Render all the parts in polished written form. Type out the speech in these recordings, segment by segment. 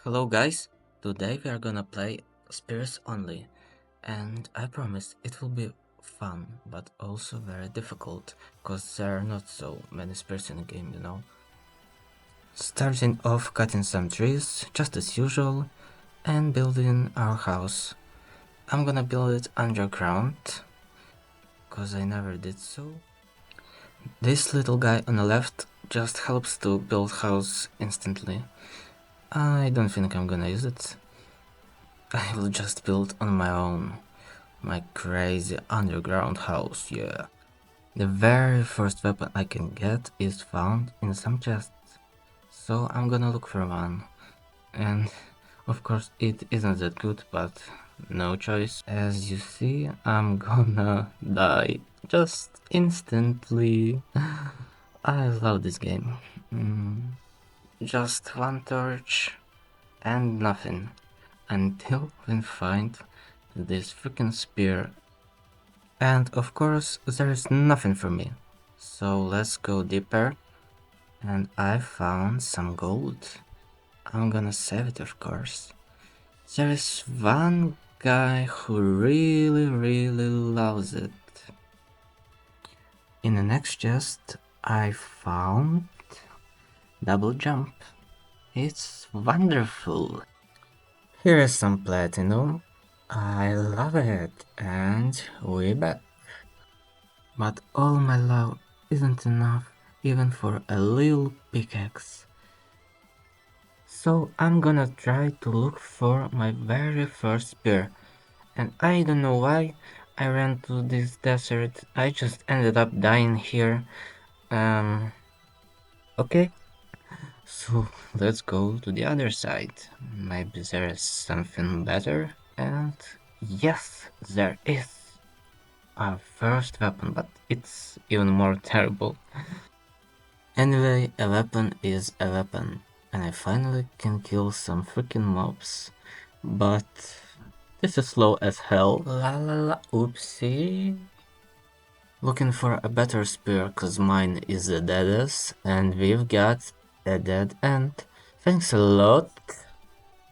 Hello guys, today we are gonna play Spears only, and I promise it will be fun, but also very difficult, cause there are not so many spears in the game. Starting off cutting some trees, just as usual, and building our house. I'm gonna build it underground, cause I never did so. This little guy on the left just helps to build house instantly. I don't think I'm gonna use it. I will just build on my own. My crazy underground house, yeah. The very first weapon I can get is found in some chests. So I'm gonna look for one. And of course it isn't that good, but no choice. As you see, I'm gonna die. Just instantly. I love this game. Just one torch and nothing. Until we find this freaking spear. And of course, there is nothing for me. So let's go deeper. And I found some gold. I'm gonna save it, of course. There is one guy who really loves it. In the next chest, I found double jump. It's wonderful. Here is some platinum. I love it. And we back. But all my love isn't enough even for a little pickaxe. So I'm gonna try to look for my very first spear. And I don't know why I ran to this desert. I just ended up dying here. Okay. So let's go to the other side. Maybe there is something better. And yes, there is. Our first weapon, but it's even more terrible. Anyway, a weapon is a weapon, and I finally can kill some freaking mobs. But this is slow as hell. La la la, oopsie. Looking for a better spear, cause mine is the deadest, and we've got a dead end. Thanks a lot.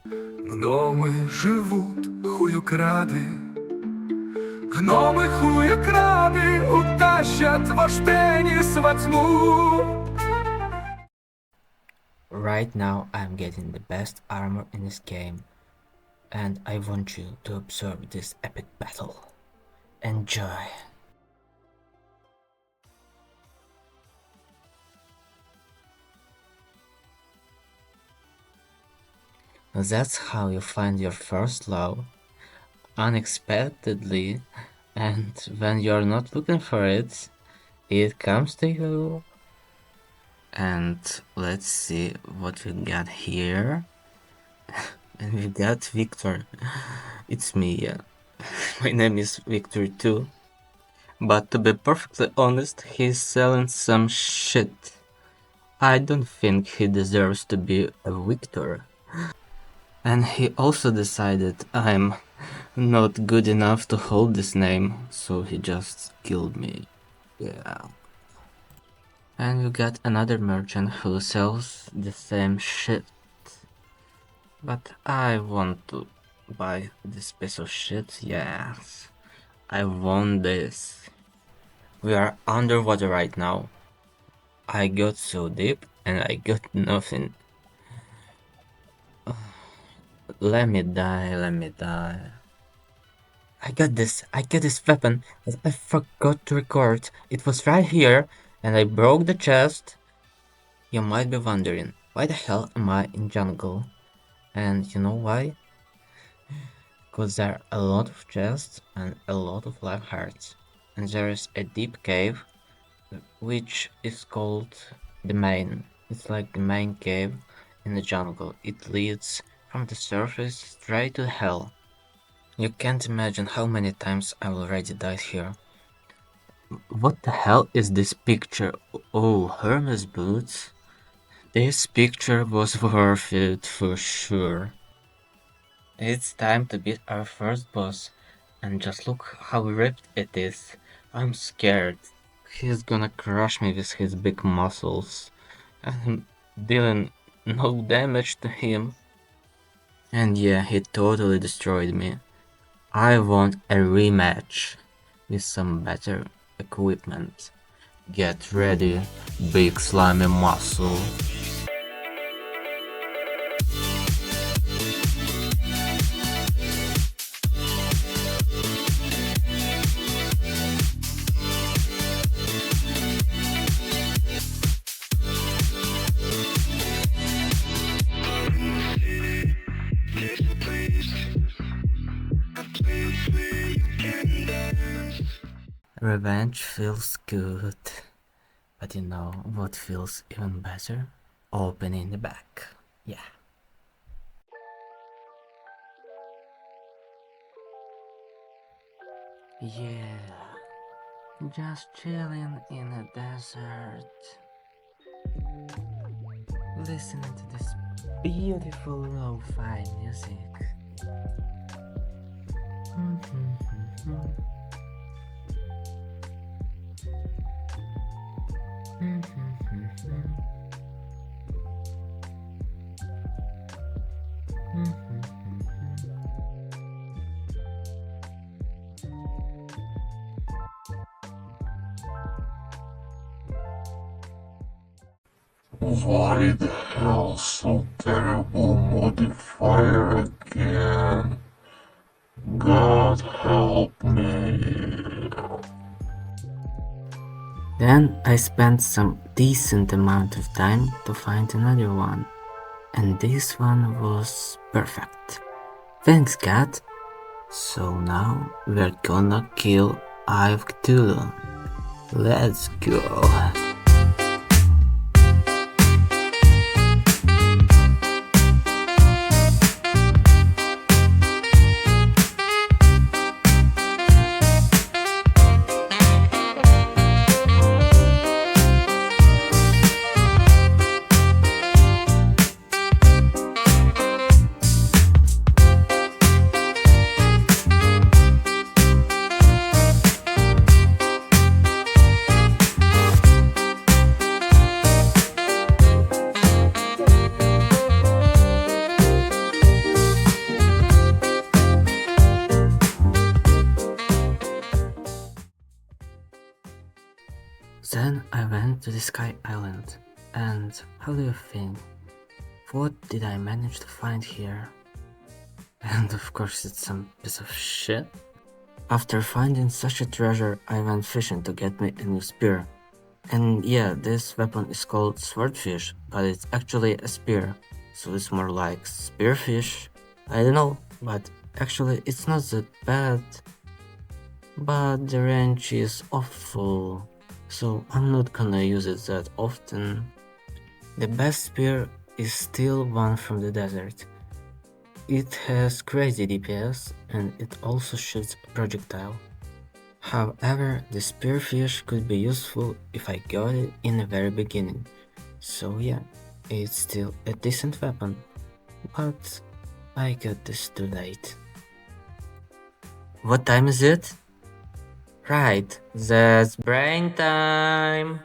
Гноми живуть хуюкради, гноми хуюкради утащат ваш пенис во тьму. Right now I'm getting the best armor in this game, and I want you to observe this epic battle. Enjoy! That's how you find your first love, unexpectedly, and when you're not looking for it, it comes to you. And let's see what we got here. And we got Victor. It's me, yeah. My name is Victor too. But to be perfectly honest, he's selling some shit. I don't think he deserves to be a Victor. And he also decided I'm not good enough to hold this name, so he just killed me. Yeah. And you got another merchant who sells the same shit. But I want to buy this piece of shit, yes. I want this. We are underwater right now. I got so deep and I got nothing. Let me die, let me die. I got this weapon that I forgot to record. It was right here and I broke the chest. You might be wondering, why the hell am I in jungle? And you know why? Because there are a lot of chests and a lot of life hearts. And there is a deep cave, which is called the main. It's like the main cave in the jungle. It leads from the surface straight to hell. You can't imagine how many times I already died here. What the hell is this picture? Oh, Hermes boots? This picture was worth it for sure. It's time to beat our first boss, and just look how ripped it is. I'm scared. He's gonna crush me with his big muscles. I'm dealing no damage to him. And yeah, he totally destroyed me. I want a rematch with some better equipment. Get ready, big slimy muscle. Revenge feels good, but you know what feels even better? Opening the back. Yeah. Yeah. Just chilling in a desert. Listening to this beautiful lo-fi music. Why the hell so terrible modifier again? God help me. Then I spent some decent amount of time to find another one, and this one was perfect. Thanks, cat. So now we're gonna kill Eye of Cthulhu. Let's go. Then I went to the Sky Island, and how do you think? What did I manage to find here? And of course it's some piece of shit. After finding such a treasure, I went fishing to get me a new spear. And yeah, this weapon is called swordfish, but it's actually a spear, so it's more like spearfish. I don't know, but actually it's not that bad. But the range is awful, so I'm not gonna use it that often. The best spear is still one from the desert. It has crazy DPS and it also shoots a projectile. However, the spearfish could be useful if I got it in the very beginning. So yeah, it's still a decent weapon, but I got this too late. What time is it? Right, that's brain time!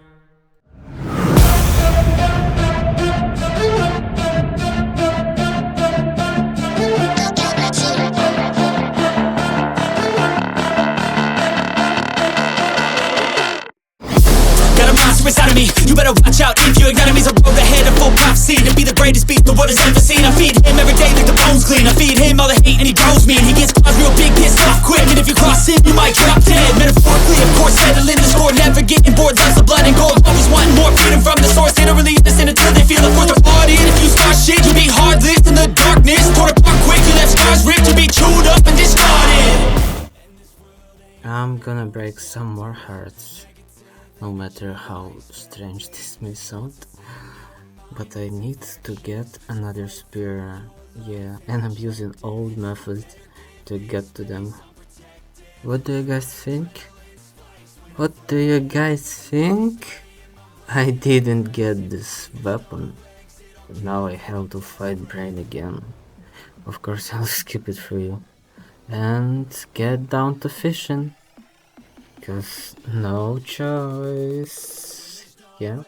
Got a monster inside of me, you better watch out. If your enemy's a road ahead of full prophecy to be the greatest beast the world has ever seen. I feed him every day like the bones clean. I feed him all the hate and he grows me. And he gets claws real big, pissed off quick. And if you cross him, you might drop dead. Metaphorically, of course, settling the score. Never getting bored, lots of blood and gore. Always wanting more, freedom from the source. They don't really understand until they feel it. Forced apart it. If you start shit, you be heartless in the darkness. Torn apart quick, you left scars ripped. You be chewed up and discarded. I'm gonna break some more hearts, no matter how strange this may sound. But I need to get another spear, yeah, and I'm using old methods to get to them. What do you guys think? What do you guys think? I didn't get this weapon. Now I have to fight Brain again. Of course I'll skip it for you. And get down to fishing. Cause no choice. Yeah.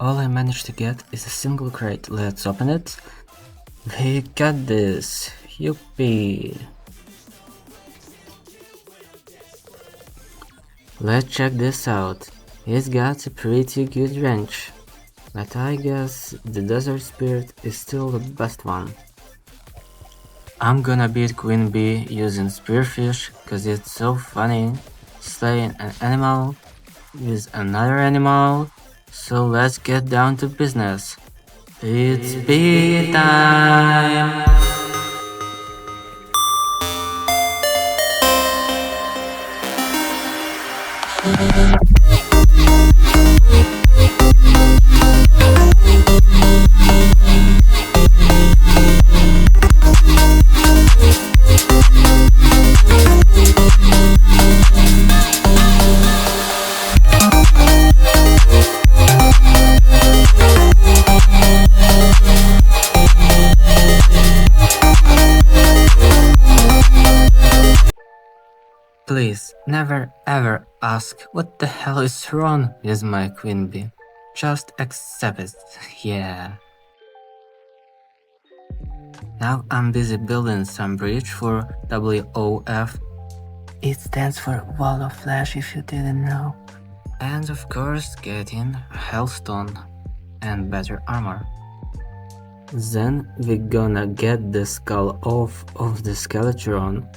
All I managed to get is a single crate. Let's open it. We got this. Yuppie. Let's check this out. It's got a pretty good range. But I guess the Desert Spirit is still the best one. I'm gonna beat Queen Bee using Spearfish cause it's so funny, slaying an animal with another animal, so let's get down to business. It's bee time! Please, never ever ask what the hell is wrong with my Queen Bee. Just accept it, yeah. Now I'm busy building some bridge for WOF. It stands for Wall of Flesh if you didn't know. And of course getting a Hellstone and better armor. Then we're gonna get the skull off of the Skeletron.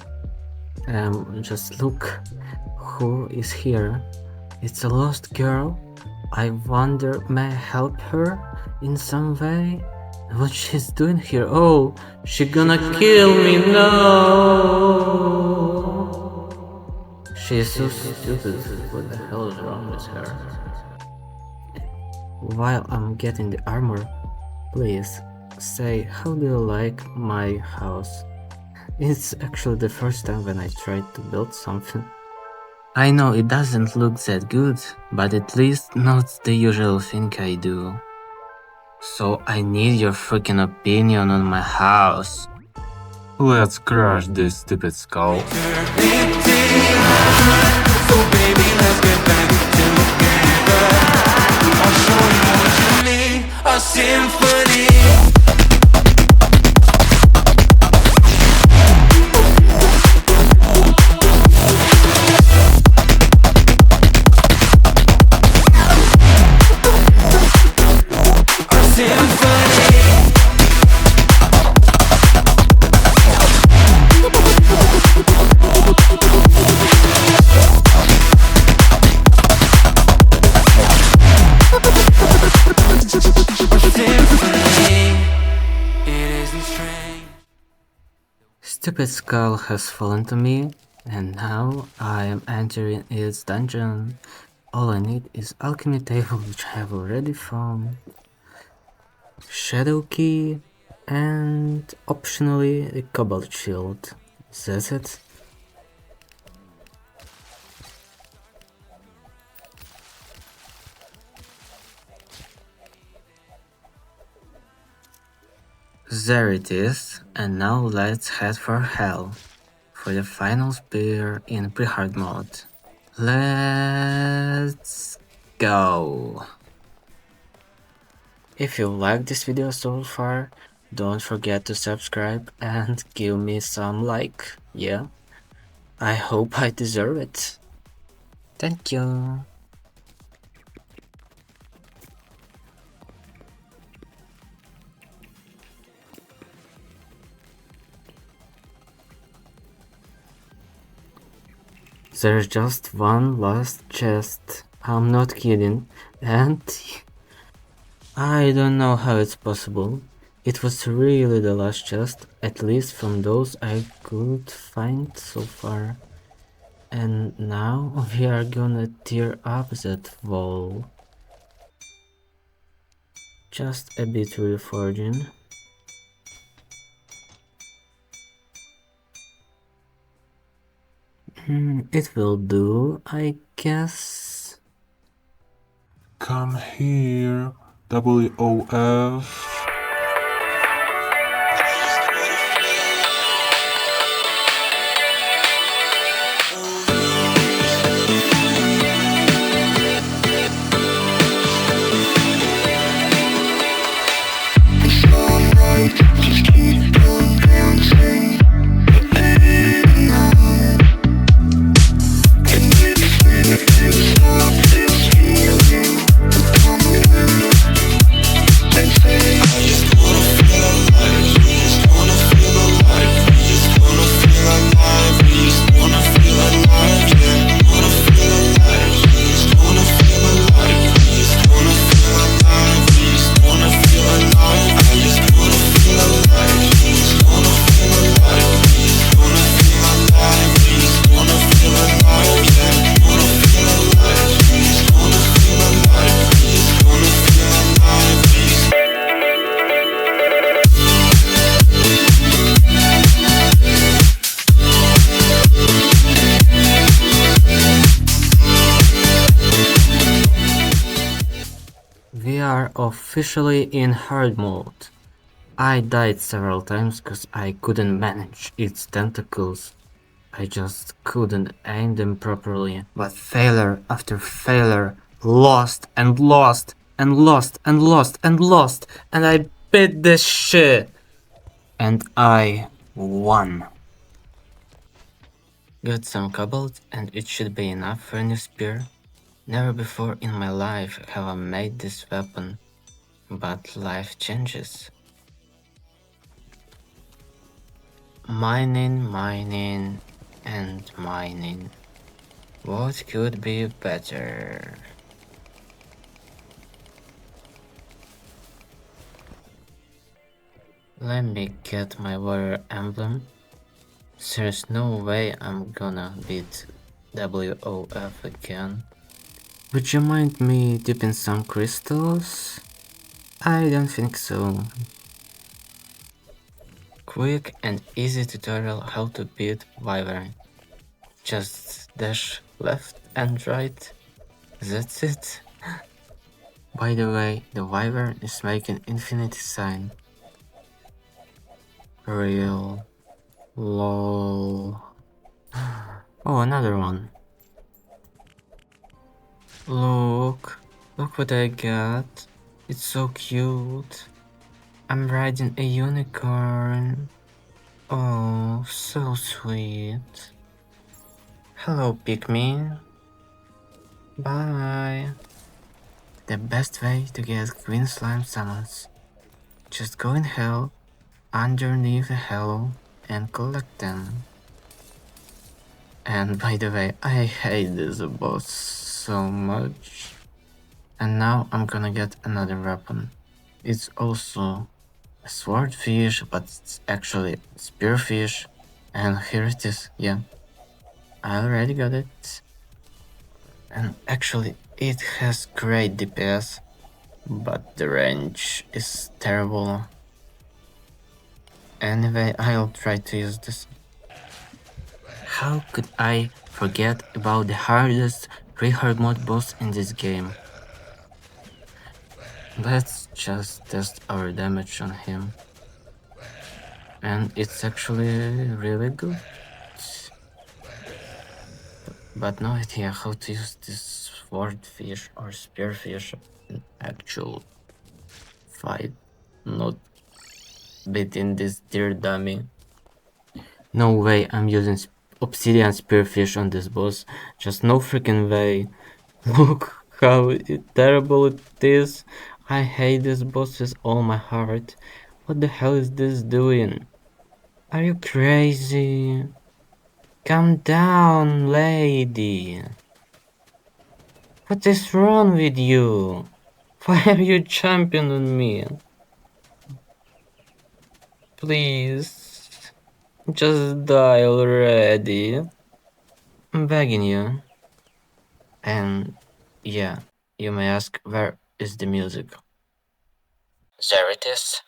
Just look who is here. It's a lost girl. I wonder, may I help her in some way? What she's doing here? Oh, she gonna kill me, no! She's so stupid. What the hell is wrong with her? While I'm getting the armor, please say, how do you like my house? It's actually the first time when I tried to build something. I know it doesn't look that good, but at least not the usual thing I do. So I need your freaking opinion on my house. Let's crush this stupid skull. So baby, let's get back together. I'll show you what you need, a symphony. Stupid skull has fallen to me, and now I am entering its dungeon. All I need is alchemy table, which I have already found, shadow key, and optionally a cobalt shield. That's it. There it is, and now let's head for hell, for the final spear in pre-hard mode. Let's go! If you liked this video so far, don't forget to subscribe and give me some like, yeah? I hope I deserve it. Thank you! There's just one last chest, I'm not kidding, and I don't know how it's possible. It was really the last chest, at least from those I could find so far. And now we are gonna tear up that wall. Just a bit reforging. It will do, I guess. Come here, WOF. We are officially in hard mode. I died several times cause I couldn't manage its tentacles. I just couldn't aim them properly. But failure after failure, lost and lost and lost and lost and lost, and I beat this shit. And I won. Got some cobalt and it should be enough for a new spear. Never before in my life have I made this weapon, but life changes. Mining, mining, and mining. What could be better? Let me get my warrior emblem. There's no way I'm gonna beat WOF again. Would you mind me dipping some crystals? I don't think so. Quick and easy tutorial how to beat Wyvern. Just dash left and right. That's it. By the way, the Wyvern is making infinity sign. Real. Lol. Oh, another one. Look what I got. It's so cute. I'm riding a unicorn. Oh, so sweet. Hello, pygmy. Bye. The best way to get green slime summons. Just go in hell, underneath the hell, and collect them. And by the way, I hate this boss so much. And now I'm gonna get another weapon. It's also a swordfish, but it's actually spearfish. And here it is, yeah. I already got it. And actually, it has great DPS, but the range is terrible. Anyway, I'll try to use this. How could I forget about the hardest pre-hard mode boss in this game? Let's just test our damage on him. And it's actually really good. But no idea how to use this swordfish or spearfish in actual fight. Not beating this dear dummy. No way I'm using obsidian spearfish on this boss. Just no freaking way. Look how terrible it is. I hate this boss with all my heart. What the hell is this doing? Are you crazy? Calm down, lady. What is wrong with you? Why are you jumping on me? Please, just die already. I'm begging you. And yeah, you may ask, where is the music? There it is.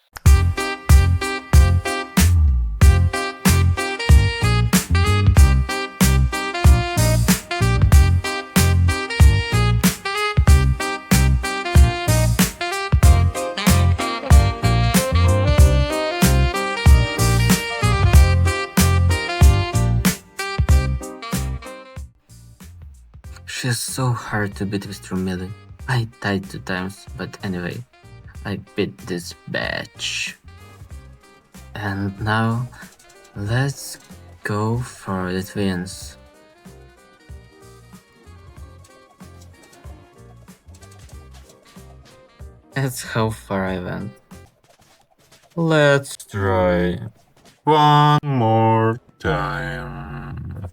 She's so hard to beat with true melee. I died 2 times, but anyway, I beat this bitch. And now, let's go for the twins. That's how far I went. Let's try one more time.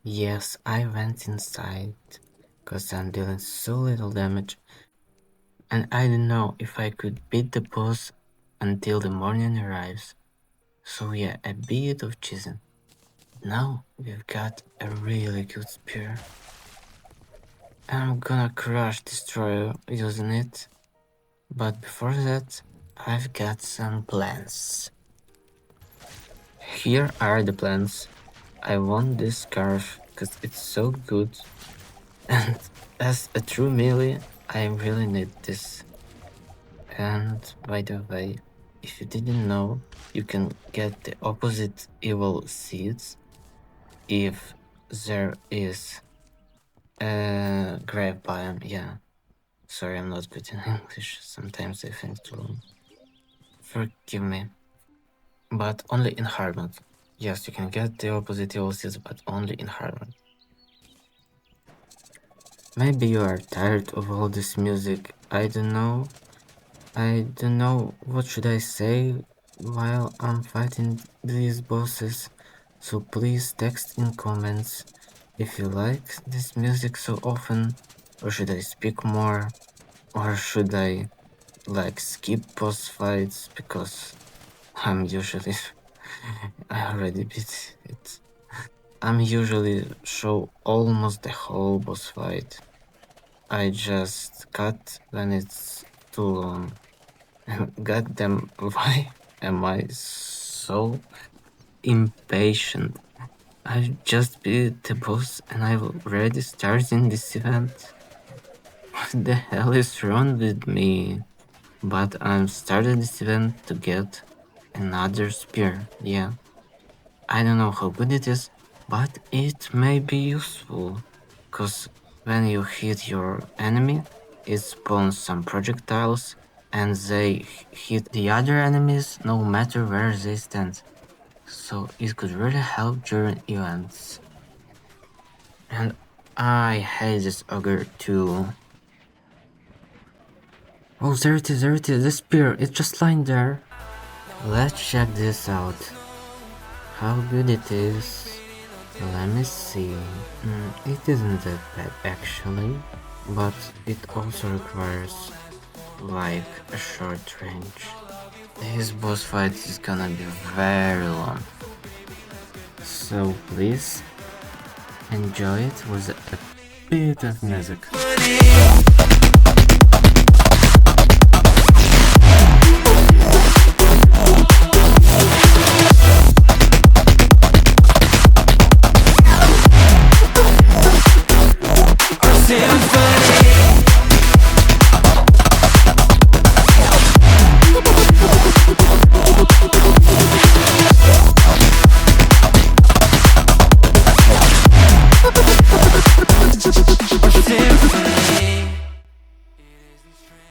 Yes, I went inside, cause I'm dealing so little damage. and I don't know if I could beat the boss until the morning arrives. So yeah, a bit of cheesing. Now we've got a really good spear. I'm gonna crush Destroyer using it, but before that, I've got some plans. Here are the plans. I want this scarf because it's so good, and as a true melee, I really need this. And by the way, if you didn't know, you can get the opposite evil seeds if there is a grave biome. Yeah, sorry, I'm not good in English. Sometimes I think too long. Forgive me, but only in hard mode. Yes, you can get the opposite evil seeds, but only in hard mode. Maybe you are tired of all this music. I don't know. What should I say while I'm fighting these bosses. So please text in comments if you like this music so often, or should I speak more, or should I like skip boss fights because I'm usually I already beat it. I'm usually show almost the whole boss fight. I just cut when it's too long. God damn, why am I so impatient? I just beat the boss and I'm already starting this event. What the hell is wrong with me? But I'm starting this event to get another spear, yeah. I don't know how good it is, but it may be useful. Cause when you hit your enemy, it spawns some projectiles and they hit the other enemies no matter where they stand. So it could really help during events. And I hate this ogre too. Oh, there it is, the spear, it's just lying there. Let's check this out. How good it is. Let me see. It isn't that bad actually, but it also requires like a short range. This boss fight is gonna be very long. So please enjoy it with a bit of music.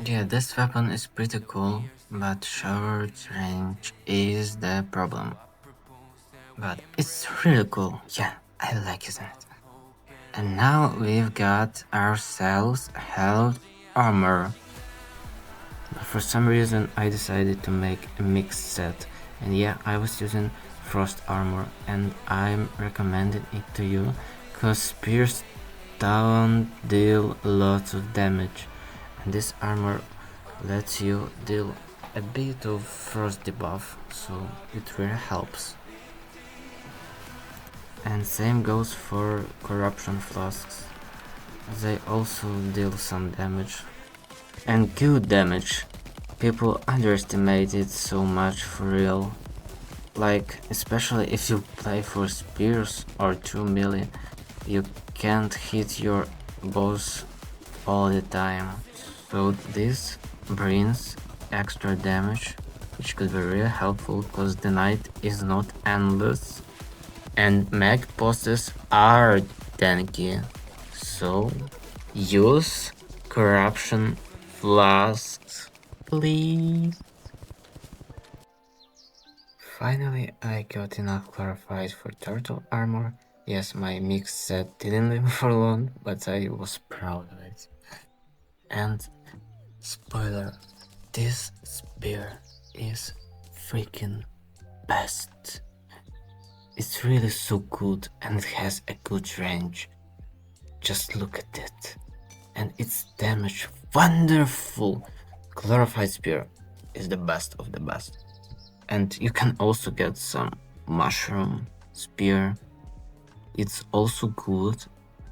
Yeah, this weapon is pretty cool, but short range is the problem. But it's really cool, yeah, I like using it. And now we've got ourselves health armor. But for some reason I decided to make a mixed set, and yeah, I was using frost armor, and I'm recommending it to you, cause spears don't deal lots of damage, and this armor lets you deal a bit of frost debuff, so it really helps. And same goes for corruption flasks. They also deal some damage. And good damage. People underestimate it so much for real. Like, especially if you play for spears or true melee, you can't hit your boss all the time. So this brings extra damage, which could be really helpful because the night is not endless. And mag bosses are tanky, so use corruption flasks, please. Finally, I got enough clarified for turtle armor. Yes, my mix set didn't live for long, but I was proud of it. And spoiler, this spear is freaking best. It's really so good and it has a good range. Just look at it. and its damage wonderful. Glorified Spear is the best of the best. And you can also get some Mushroom Spear. It's also good,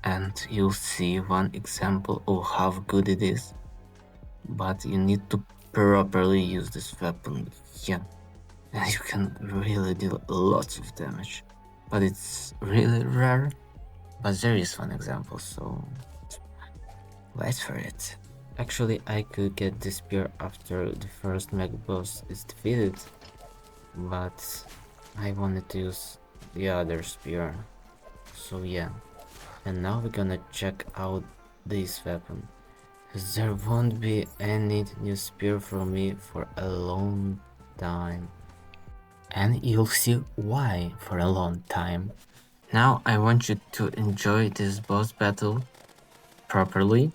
and you'll see one example of how good it is. But you need to properly use this weapon, yeah. And you can really deal lots of damage. But it's really rare. But there is one example, so wait for it. Actually, I could get this spear after the first mega boss is defeated, but I wanted to use the other spear. So yeah, and now we're gonna check out this weapon. There won't be any new spear from me for a long time. And you'll see why for a long time. Now I want you to enjoy this boss battle properly.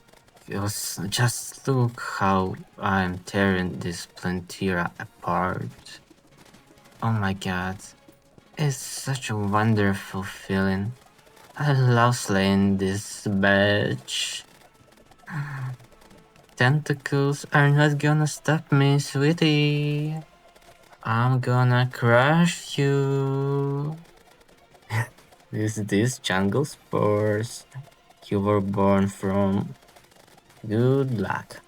Because just look how I'm tearing this Plantera apart. Oh my god. It's such a wonderful feeling. I love slaying this bitch. Tentacles are not gonna stop me, sweetie. I'm gonna crush you. This jungle spores you were born from. Good luck.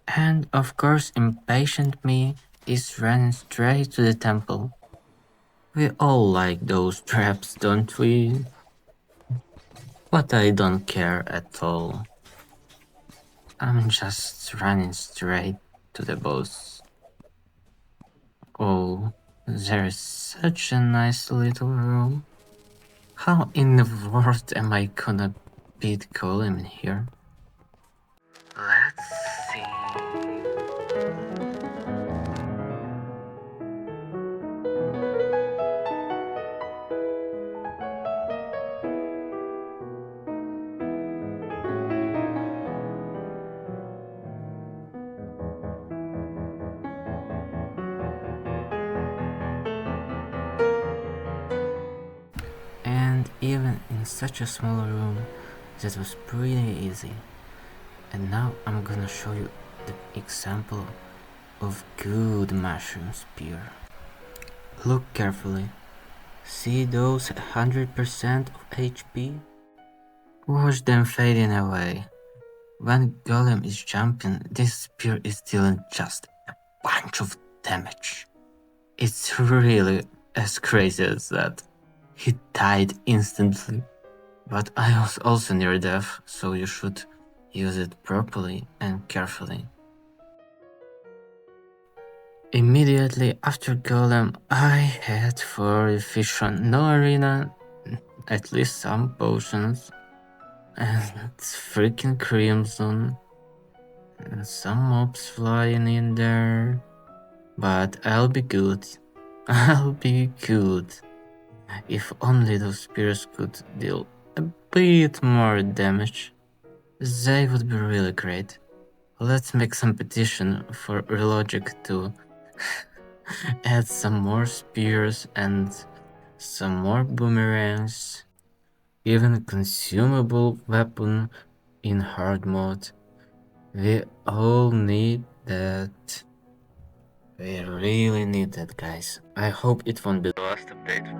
And of course, impatient me is running straight to the temple. We all like those traps, don't we? But I don't care at all. I'm just running straight to the boss. Oh, there's such a nice little room. How in the world am I gonna beat Golem in here? Let's see. And even in such a small room, that was pretty easy. And now I'm gonna show you the example of good mushroom spear. Look carefully. See those 100% of HP? Watch them fading away. When Golem is jumping, this spear is dealing just a bunch of damage. It's really as crazy as that. He died instantly. But I was also near death, so you should use it properly and carefully. Immediately after Golem, I had for efficient no arena, at least some potions, and it's freaking Crimson, and some mobs flying in there. But I'll be good. I'll be good. If only those spears could deal a bit more damage, they would be really great. Let's make some petition for Relogic to add some more spears and some more boomerangs, even a consumable weapon in hard mode. We all need that. We really need that, guys. I hope it won't be the last update.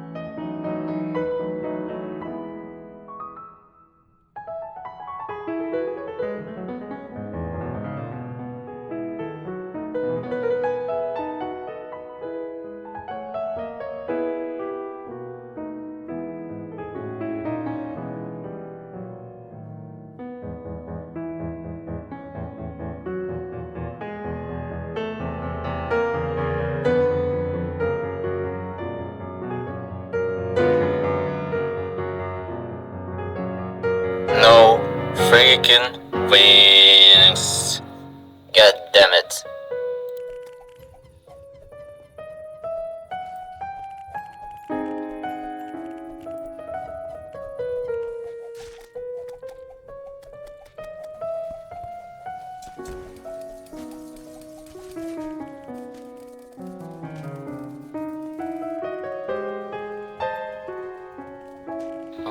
No freaking wings. God damn it.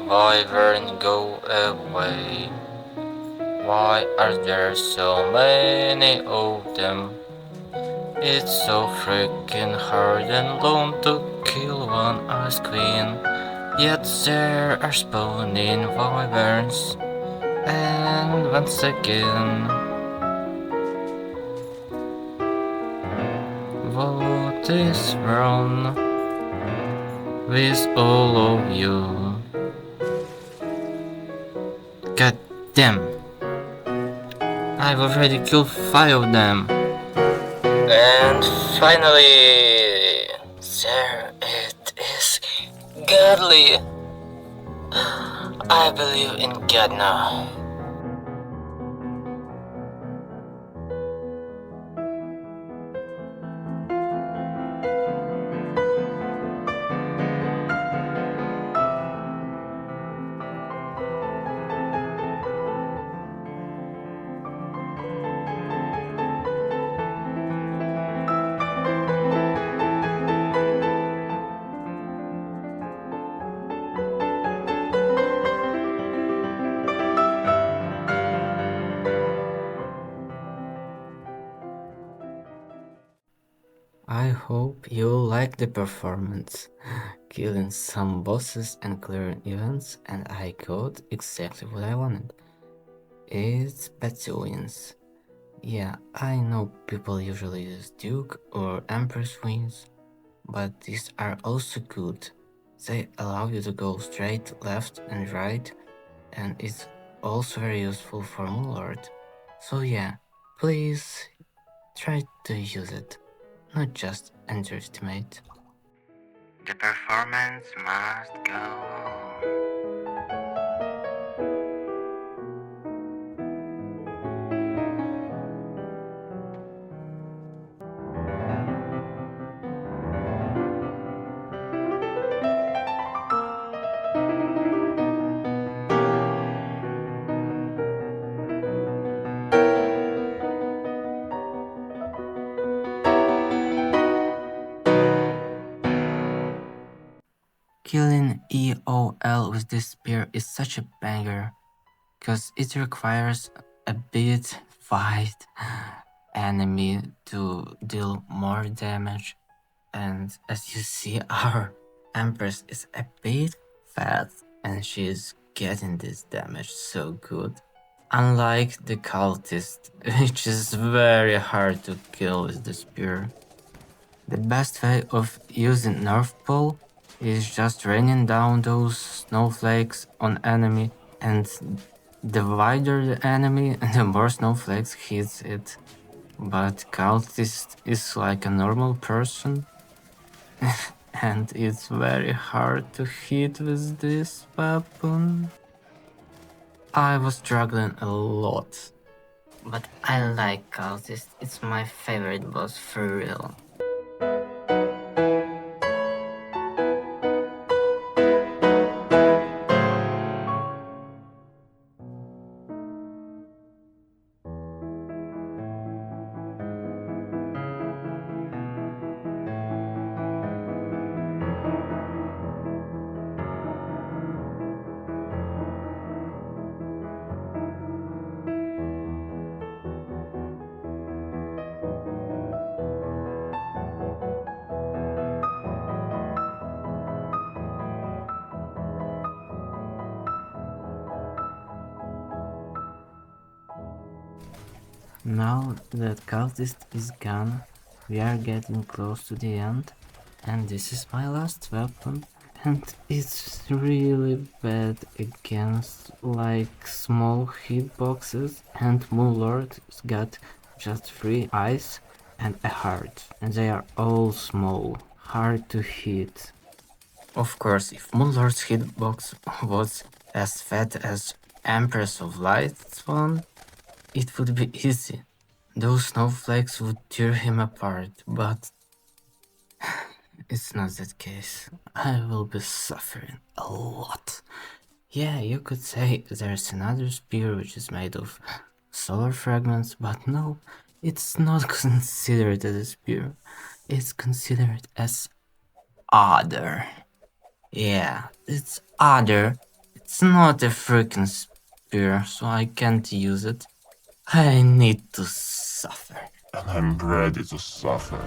Wyvern, go away. Why are there so many of them? It's so freaking hard and long to kill one Ice Queen. Yet there are spawning wyverns. And once again, what is wrong with all of you? God damn! I've already killed 5 of them. And finally, there it is. Godly! I believe in God now. I hope you like the performance. Killing some bosses and clearing events, and I got exactly what I wanted. It's battalions. Yeah, I know people usually use Duke or Empress wings, but these are also good. They allow you to go straight, left and right, and it's also very useful for Moonlord. So yeah, please try to use it, not just underestimate. The performance must go on. Killing EOL with this spear is such a banger, cause it requires a bit wide enemy to deal more damage, and as you see our Empress is a bit fat and she's getting this damage so good. Unlike the cultist, which is very hard to kill with the spear. The best way of using Nerf Ball is just raining down those snowflakes on enemy, and the wider the enemy, the more snowflakes hits it. But Cultist is like a normal person, and it's very hard to hit with this weapon. I was struggling a lot, but I like Cultist, it's my favorite boss for real. Now that Cultist is gone, we are getting close to the end, and this is my last weapon, and it's really bad against like small hitboxes, and Moonlord's got just 3 eyes and a heart, and they are all small, hard to hit. Of course, if Moonlord's hitbox was as fat as Empress of Light's one, it would be easy. Those snowflakes would tear him apart, but it's not that case. I will be suffering a lot. Yeah, you could say there's another spear which is made of solar fragments, but no, it's not considered as a spear. It's considered as other. Yeah, it's other. It's not a freaking spear, so I can't use it. I need to suffer. And I'm ready to suffer.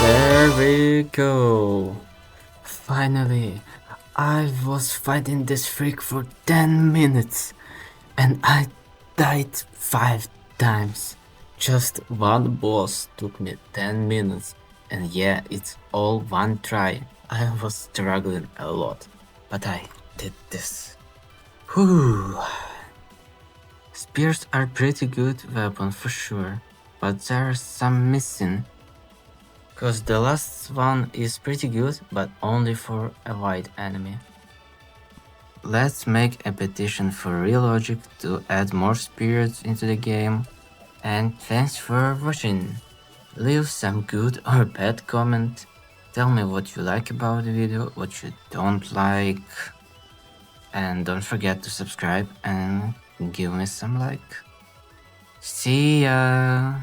There we go. Finally, I was fighting this freak for 10 minutes and I died 5 times. Just one boss took me 10 minutes, and yeah, it's all one try. I was struggling a lot, but I did this. Whew. Spears are pretty good weapon for sure, but there's some missing. Cause the last one is pretty good, but only for a white enemy. Let's make a petition for Relogic to add more spirits into the game, and thanks for watching. Leave some good or bad comment, tell me what you like about the video, what you don't like, and don't forget to subscribe and give me some like. See ya!